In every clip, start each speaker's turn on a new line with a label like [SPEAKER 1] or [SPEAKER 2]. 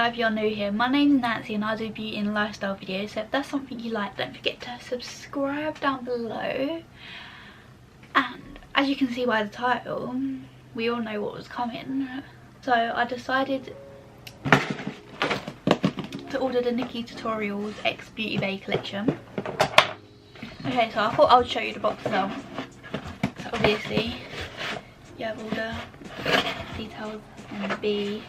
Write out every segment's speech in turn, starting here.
[SPEAKER 1] know if you're new here, my name's Nancy and I do beauty and lifestyle videos, so if that's something you like, don't forget to subscribe down below. And as you can see by the title, we all know what was coming. So I decided to order the Nikkietutorials X Beauty Bay collection. Okay, so I thought I would show you the box though. So obviously, you have all the details on the B,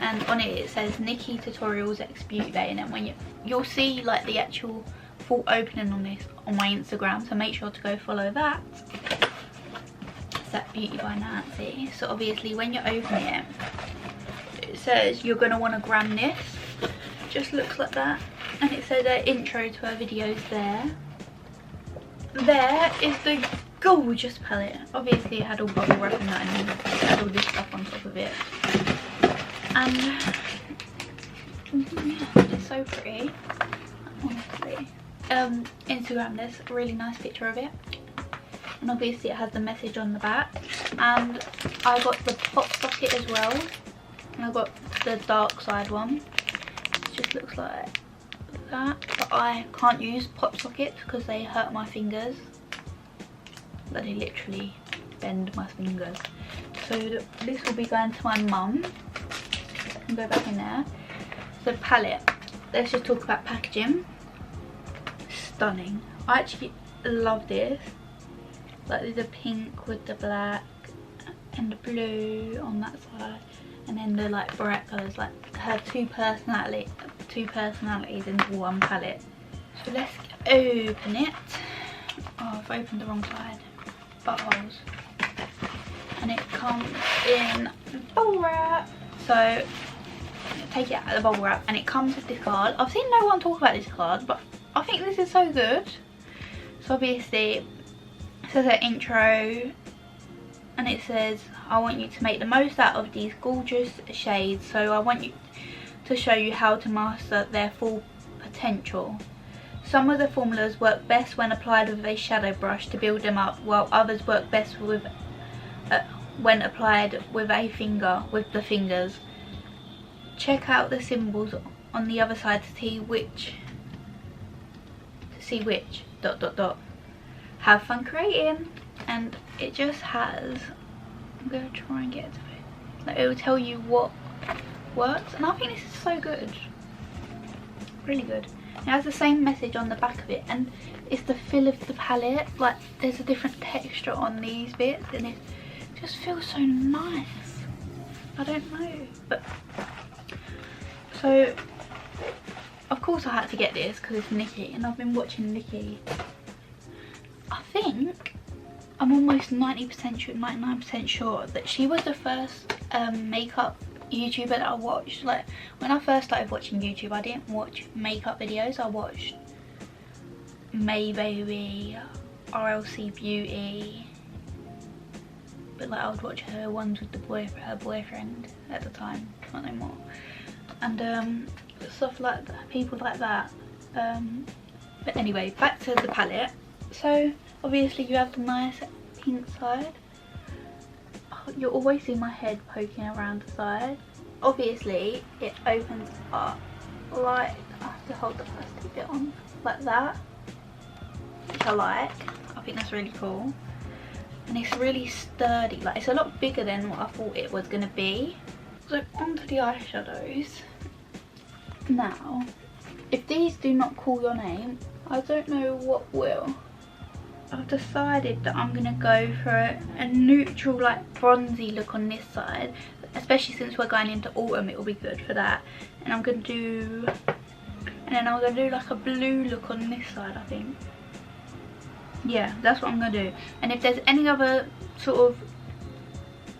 [SPEAKER 1] and on it says Nikkietutorials X Beauty Bay, and then when you'll see like the actual full opening on this on my Instagram, so make sure to go follow that. It's that Beauty by Nancey. So obviously when you open it, it says you're going to want to gram this. Just looks like that, and it says an intro to her videos there. There is the gorgeous palette. Obviously it had all bubble wrap and that, and it had all this stuff on top of it. And yeah, it's so pretty, honestly. Instagram, there's a really nice picture of it, and obviously it has the message on the back. And I got the pop socket as well, and I got the dark side one. It just looks like that, but I can't use pop sockets because they hurt my fingers. But they literally bend my fingers. So this will be going to my mum. I'll go back in there. So palette, let's just talk about packaging. Stunning. I actually love this. Like the pink with the black and the blue on that side, and then the like bright colours, like her two personalities into one palette. So let's open it. Oh, I've opened the wrong side. Buttholes. And it comes in bubble wrap. So take it out of the bubble wrap, and it comes with this card. I've seen no one talk about this card, but I think this is so good. So obviously it says an intro, and it says, I want you to make the most out of these gorgeous shades, so I want you to show you how to master their full potential. Some of the formulas work best when applied with a shadow brush to build them up, while others work best with when applied with the fingers. Check out the symbols on the other side to see which dot dot dot. Have fun creating. And it just has, I'm going to try and get it to it. Like, it will tell you what works, and I think this is so good. Really good. It has the same message on the back of it, and it's the feel of the palette. Like, there's a different texture on these bits, and it just feels so nice. I don't know, but so of course I had to get this because it's Nikkie, and I've been watching Nikkie. I think I'm almost 90% sure, 99% sure that she was the first makeup YouTuber that I watched. Like, when I first started watching YouTube, I didn't watch makeup videos. I watched May Baby, RLC Beauty, but like I would watch her ones with her boyfriend at the time, not anymore, and stuff like that, people like that. But anyway, back to the palette. So obviously you have the nice pink side. You'll always see my head poking around the side. Obviously it opens up like, I have to hold the plastic bit on like that, which I like. I think that's really cool, and it's really sturdy. Like, it's a lot bigger than what I thought it was going to be. So onto the eyeshadows. Now, if these do not call your name, I don't know what will. I've decided that I'm going to go for a neutral, like bronzy look on this side, especially since we're going into autumn. It will be good for that. And I'm going to do, and then I'm going to do like a blue look on this side, I think. Yeah, that's what I'm going to do. And if there's any other sort of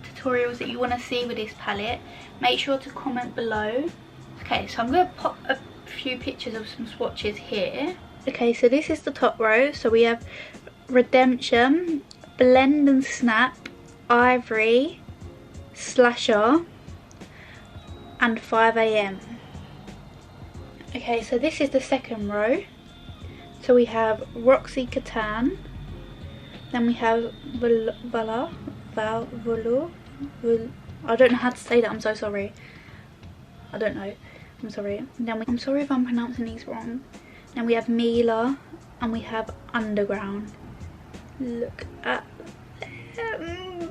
[SPEAKER 1] tutorials that you want to see with this palette, make sure to comment below. Okay, so I'm going to pop a few pictures of some swatches here. Okay, so this is the top row. So we have Redemption, Blend and Snap, Ivory, Slasher, and 5 AM. Okay, so this is the second row. So we have Roxy Catan, then we have Volo, I don't know how to say that, I'm so sorry. I don't know. I'm sorry. And then I'm sorry if I'm pronouncing these wrong. Then we have Mila and we have Underground. Look at them.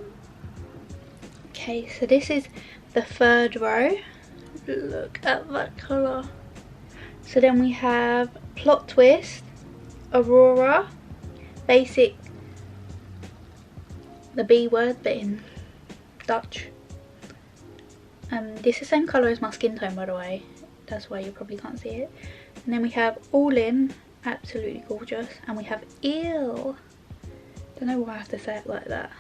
[SPEAKER 1] Okay, so this is the third row. Look at that colour. So then we have Plot Twist, Aurora, Basic, the B word but in Dutch. This is the same colour as my skin tone, by the way. That's why you probably can't see it. And then we have All In, absolutely gorgeous. And we have Ill. Don't know why I have to say it like that.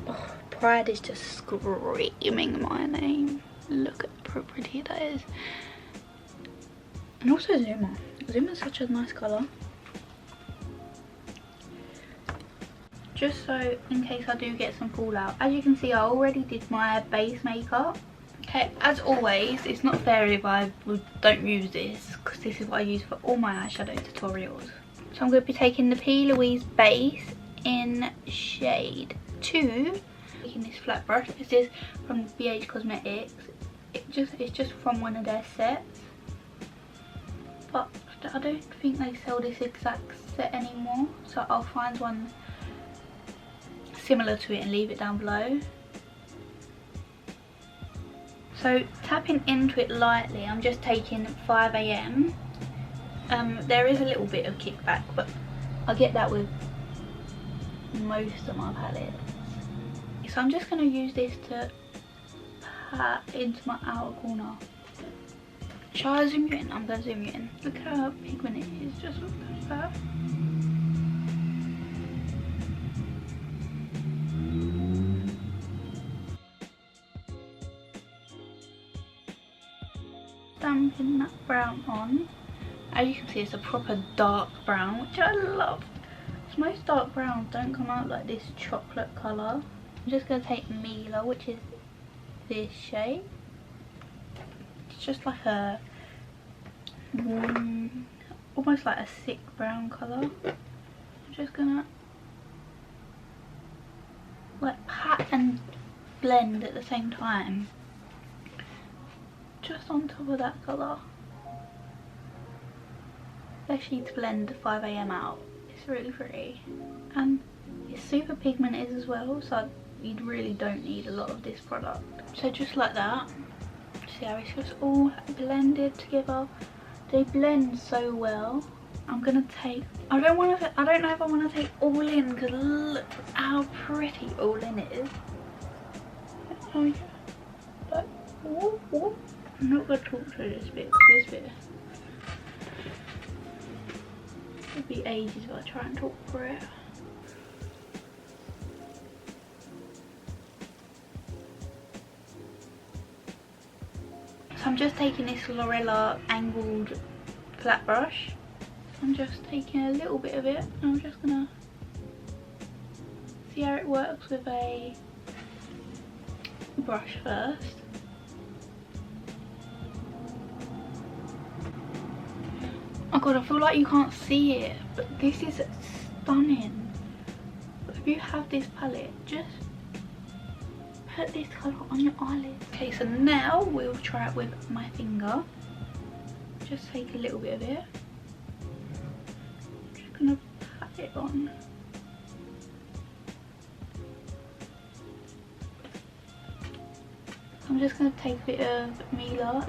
[SPEAKER 1] Oh, Pride is just screaming my name. Look at how pretty that is. And also Zuma. Zuma is such a nice colour. Just so in case I do get some fallout. As you can see, I already did my base makeup. Okay, as always, it's not fair if I don't use this, because this is what I use for all my eyeshadow tutorials. So I'm going to be taking the PLOUISE base in shade 2. Taking this flat brush. This is from BH Cosmetics. It's just from one of their sets. But I don't think they sell this exact set anymore. So I'll find one similar to it and leave it down below. So tapping into it lightly, I'm just taking 5 AM. There is a little bit of kickback, but I get that with most of my palettes. So I'm just going to use this to pat into my outer corner. Shall I zoom you in? I'm going to zoom you in. Look how pigment it is, just look at that. Stamping that brown on. As you can see, it's a proper dark brown, which I love. So most dark browns don't come out like this chocolate colour. I'm just going to take Mila, which is this shade. It's just like a almost like a thick brown colour. I'm just going to like pat and blend at the same time. Just on top of that colour. Especially to blend the 5 AM out. It's really pretty. And it's super pigmented as well, so you really don't need a lot of this product. So just like that. See how it's just all blended together. They blend so well. I'm gonna take, I don't know if I want to take All In, because look how pretty All In is. Oh yeah. But, whoop, whoop. I'm not going to talk through this bit. It'll be ages if I try and talk through it. So I'm just taking this Lorella angled flat brush. I'm just taking a little bit of it and I'm just going to see how it works with a brush first. Oh god, I feel like you can't see it, but this is stunning. If you have this palette, just put this colour on your eyelids. Okay, so now we'll try it with my finger. Just take a little bit of it. Just gonna pat it on. I'm just gonna take a bit of Mila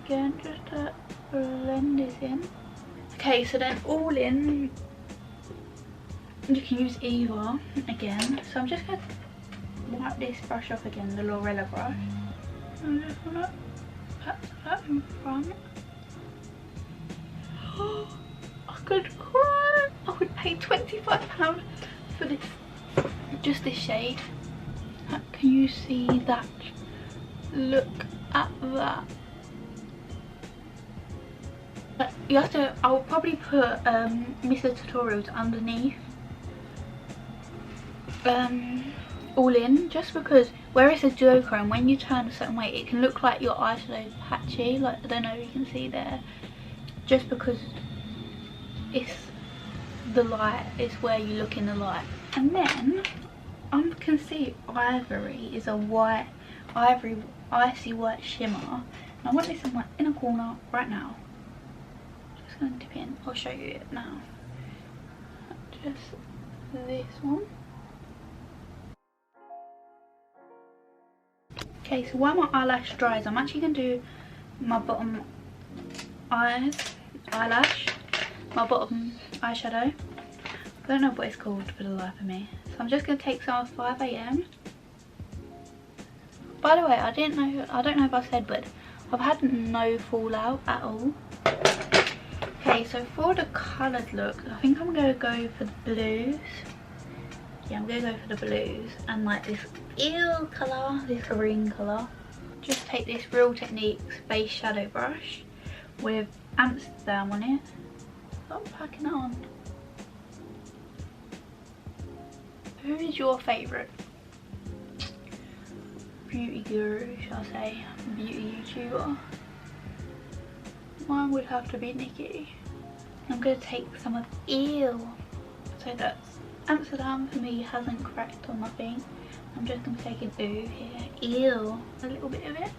[SPEAKER 1] again, just to blend this in. Okay, so then All In, you can use either again. So I'm just going to wipe this brush off again, the Lorella brush. I'm just going to pat that in front. Oh, I could cry. I would pay £25 for this, just this shade. Can you see that? Look at that. But you have to, I'll probably put Nikkietutorials underneath All In, just because where it's a duochrome, when you turn a certain way it can look like your eyeshadow is patchy, like I don't know if you can see there, just because it's the light, it's where you look in the light. And then I can see Ivory is a white, ivory icy white shimmer. I want this in my inner corner right now. Just going to dip in. I'll show you it now. Just this one. Okay, so while my eyelash dries, I'm actually going to do my bottom eyelash, my bottom eyeshadow. I don't know what it's called for the life of me. So I'm just going to take some of 5 AM. By the way, I don't know if I said, but I've had no fallout at all. Okay, so for the coloured look, I think I'm going to go for the blues. Yeah, I'm going to go for the blues and like this eel colour, this green colour. Just take this Real Techniques base shadow brush with Amsterdam on it. Stop packing it on. Who is your favourite beauty guru, shall I say, beauty YouTuber? Mine would have to be Nikkie. I'm going to take some of eel. So that's Amsterdam for me hasn't cracked or nothing. I'm just going to take an ooh here. Eel. A little bit of it.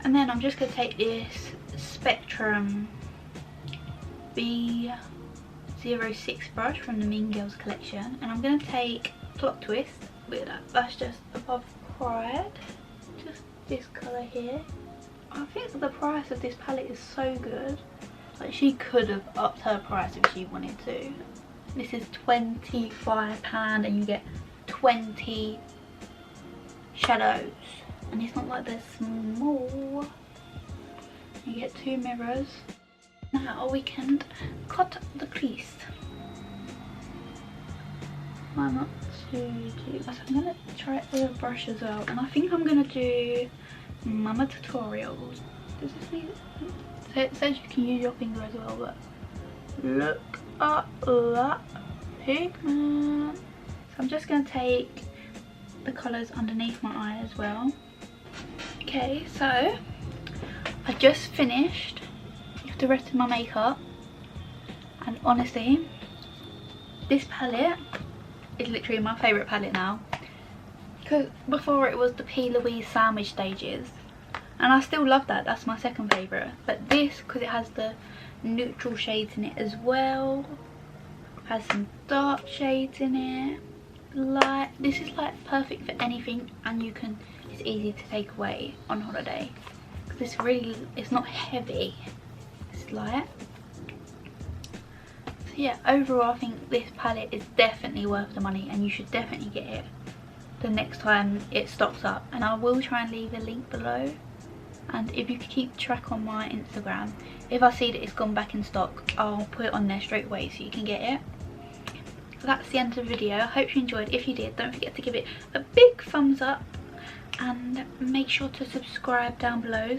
[SPEAKER 1] And then I'm just going to take this Spectrum B06 brush from the Mean Girls collection. And I'm going to take Plot Twist. Look at that. That's just above Pride. Just this colour here. I think the price of this palette is so good. Like, she could have upped her price if she wanted to. This is £25 and you get 20 shadows. And it's not like they're small. You get 2 mirrors. Now we can cut the crease. I'm not too deep. So I'm going to try it with a brush as well. And I think I'm going to do Nikkietutorials. Does this mean it says you can use your finger as well, but look at that pigment. So I'm just going to take the colours underneath my eye as well. Okay, so I just finished the rest of my makeup, and honestly this palette is literally my favourite palette now. Because before it was the PLOUISE sandwich stages, and I still love that, that's my second favourite. But this, because it has the neutral shades in it as well, has some dark shades in it, light. This is like perfect for anything, and you can, it's easy to take away on holiday. Because it's really, it's not heavy, it's light. So yeah, overall I think this palette is definitely worth the money, and you should definitely get it the next time it stocks up. And I will try and leave a link below, and if you could keep track on my Instagram, if I see that it's gone back in stock, I'll put it on there straight away so you can get it. So that's the end of the video. I hope you enjoyed. If you did, don't forget to give it a big thumbs up, and make sure to subscribe down below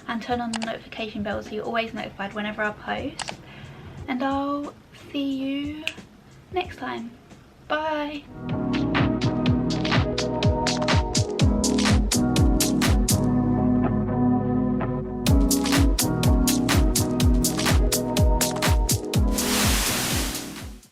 [SPEAKER 1] and turn on the notification bell so you're always notified whenever I post. And I'll see you next time. Bye.